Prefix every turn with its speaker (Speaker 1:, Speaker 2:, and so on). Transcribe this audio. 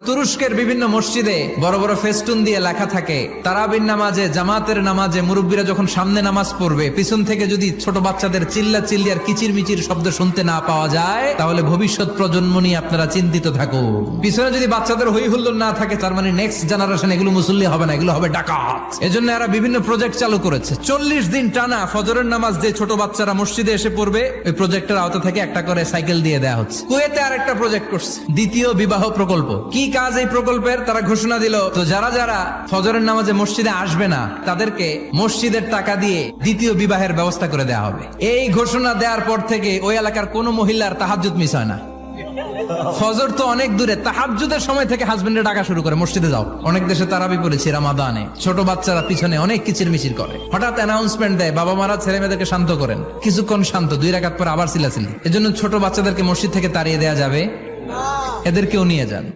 Speaker 1: তুরস্কের বিভিন্ন মসজিদে বড় বড় ফেস্টুন দিয়ে লেখা থাকে তারাবির নামাজে, জামাতের নামাজে মুরব্বীরা যখন সামনে নামাজ পড়বে, পিছন থেকে যদি ছোট বাচ্চাদের চিল্লা চিল্লি আর কিচির মিচির শব্দ শুনতে না পাওয়া যায়, তাহলে ভবিষ্যৎ প্রজন্ম নিয়ে আপনারা চিন্তিত থাকুন। পিছনে যদি বাচ্চাদের হই হুল্লোড় না থাকে, তার মানে নেক্সট জেনারেশন এগুলো মুসল্লি হবে না, এগুলো হবে ডাকাত। এজন্য এরা বিভিন্ন প্রজেক্ট চালু করেছে। 40 দিন টানা ফজরের নামাজ যে ছোট বাচ্চারা মসজিদে এসে পড়বে, ওই প্রজেক্টের আওতা থেকে একটা করে সাইকেল দিয়ে দেওয়া হচ্ছে। কুয়েতে আরেকটা প্রজেক্ট করছে, দ্বিতীয় বিবাহ প্রকল্প। কি কাজ এই প্রকল্পের? তারা ঘোষণা দিল, তো যারা যারা ফজরের নামাজে মসজিদে আসবে না, তাদেরকে মসজিদের টাকা দিয়ে দ্বিতীয় বিবাহের ব্যবস্থা করে দেওয়া হবে। এই ঘোষণা দেওয়ার পর থেকে ওই এলাকার কোন মহিলার তাহাজ্জুদ মিস হয় না। ফজর তো অনেক দূরে, তাহাজ্জুদের সময় থেকে হাজবেন্ডে ডাকা শুরু করে, মসজিদে যাও। অনেক দেশে তারাবি পড়েছি রামাদানে, ছোট বাচ্চারা পিছনে অনেক কিচির মিচির করে, হঠাৎ অ্যানাউন্সমেন্ট দেয়, বাবা মারা ছেলে মেয়েদেরকে শান্ত করেন। কিছুক্ষণ শান্ত, 2 রাকাত পর আবার চিল্লাচিল্লি। এজন্য ছোট বাচ্চাদেরকে মসজিদ থেকে তাড়িয়ে দেওয়া যাবে, এদেরকেও নিয়ে যান।